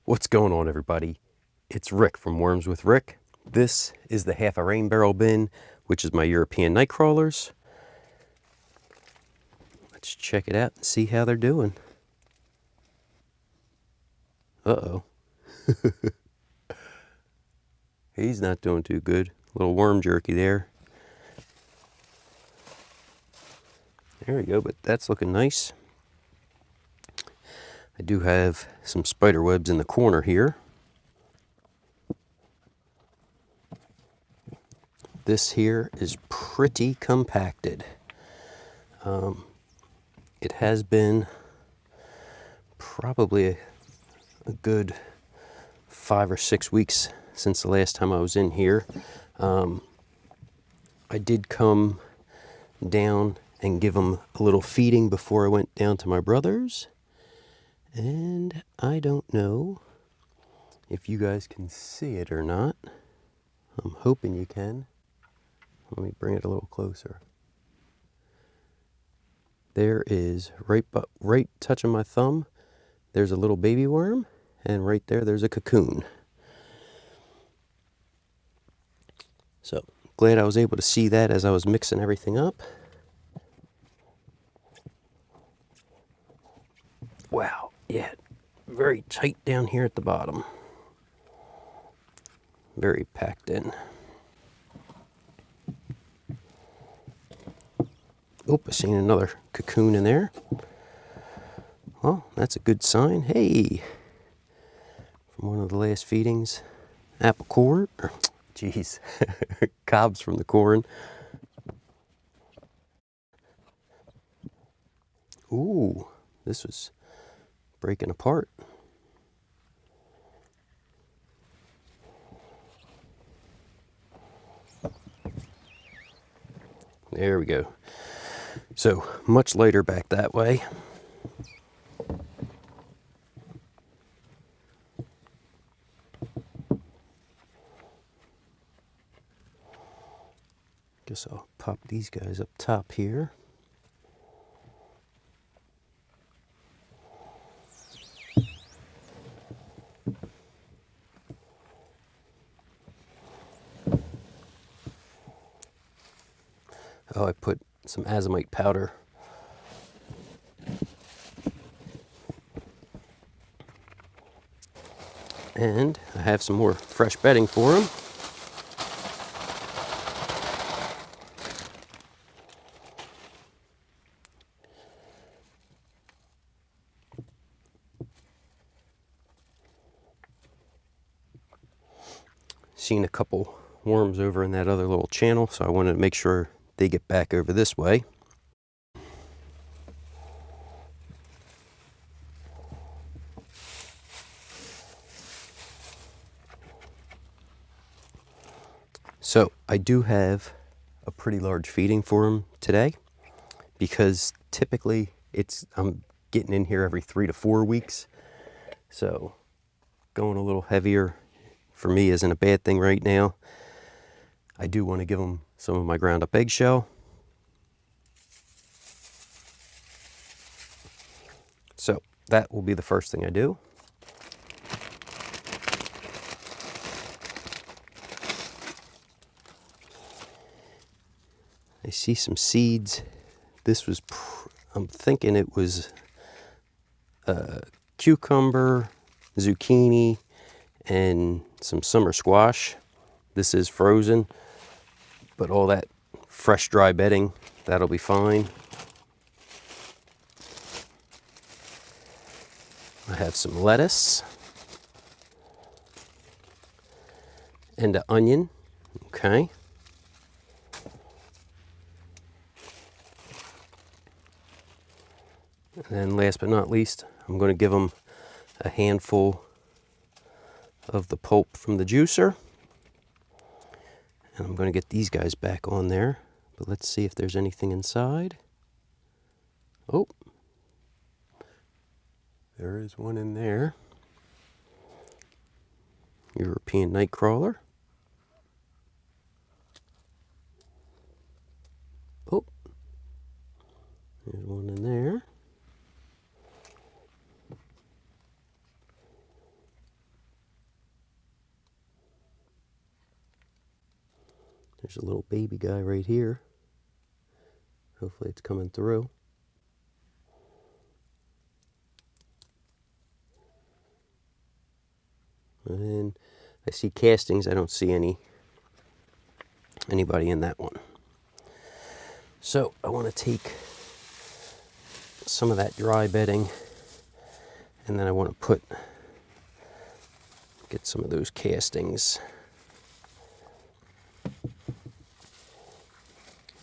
What's going on, everybody? It's Rick from Worms with Rick. This is the half a rain barrel bin, which is my European night crawlers. Let's check it out and see how they're doing. Uh-oh. He's not doing too good. A little worm jerky there. There we go, but that's looking nice. I do have some spider webs in the corner here. This here is pretty compacted. It has been probably a good 5 or 6 weeks since the last time I was in here. I did come down and give them a little feeding before I went down to my brother's. And I don't know if you guys can see it or not. I'm hoping you can. Let me bring it a little closer. There is, right touching my thumb, there's a little baby worm, and right there, there's a cocoon. So, glad I was able to see that as I was mixing everything up. Wow, yeah, very tight down here at the bottom. Very packed in. Oh, I seen another cocoon in there. Well, that's a good sign. Hey, from one of the last feedings, apple core, geez, cobs from the corn. Ooh, this was breaking apart. There we go. So, much lighter back that way. Guess I'll pop these guys up top here. Oh, I put some azomite powder. And I have some more fresh bedding for them. Seen a couple worms over in that other little channel, so I wanted to make sure they get back over this way. So I do have a pretty large feeding for them today, because typically I'm getting in here every 3 to 4 weeks. So going a little heavier for me isn't a bad thing right now. I do want to give them some of my ground up eggshell. So that will be the first thing I do. I see some seeds. This was, I'm thinking it was cucumber, zucchini, and some summer squash. This is frozen, but all that fresh dry bedding, that'll be fine. I have some lettuce and an onion, okay. And then last but not least, I'm going to give them a handful of the pulp from the juicer. And I'm going to get these guys back on there, but let's see if there's anything inside. Oh, there is one in there. European night crawler. Oh, there's one in there. There's a little baby guy right here. Hopefully it's coming through. And I see castings. I don't see anybody in that one. So I want to take some of that dry bedding, and then I want to get some of those castings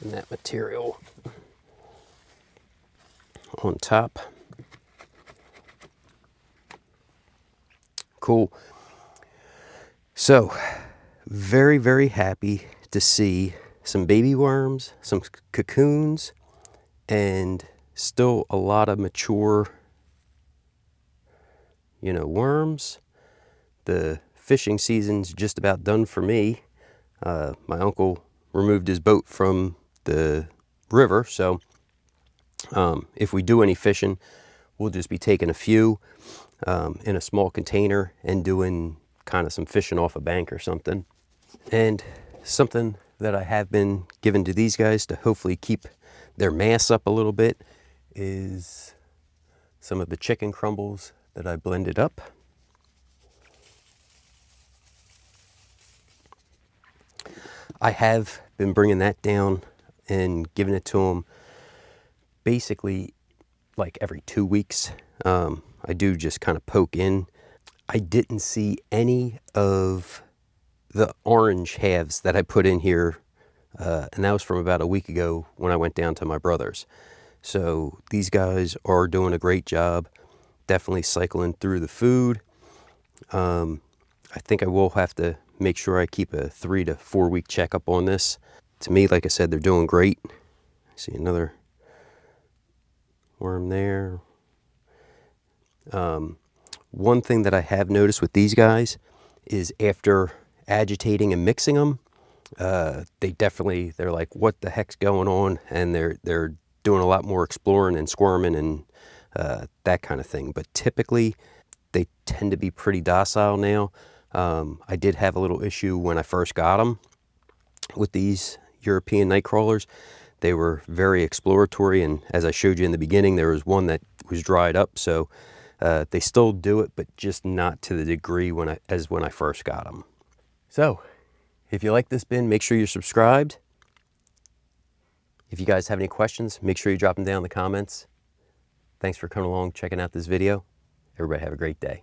and that material on top. Cool. So very, very happy to see some baby worms, some cocoons, and still a lot of mature, worms. The fishing season's just about done for me. My uncle removed his boat from the river, so if we do any fishing, we'll just be taking a few in a small container and doing kind of some fishing off a bank or something. And something that I have been giving to these guys to hopefully keep their mass up a little bit is some of the chicken crumbles that I blended up. I have been bringing that down and giving it to them basically like every 2 weeks. I do just kind of poke in. I didn't see any of the orange halves that I put in here, and that was from about a week ago when I went down to my brother's. So these guys are doing a great job, definitely cycling through the food. I think I will have to make sure I keep a 3 to 4 week checkup on this. To me, like I said, they're doing great. I see another worm there. One thing that I have noticed with these guys is after agitating and mixing them, they're like, what the heck's going on? And they're doing a lot more exploring and squirming and that kind of thing. But typically they tend to be pretty docile now. I did have a little issue when I first got them with these European night crawlers. They were very exploratory, and as I showed you in the beginning, there was one that was dried up. So they still do it, but just not to the degree as when I first got them. So if you like this bin, make sure you're subscribed. If you guys have any questions, make sure you drop them down in the comments. Thanks for coming along, checking out this video. Everybody have a great day.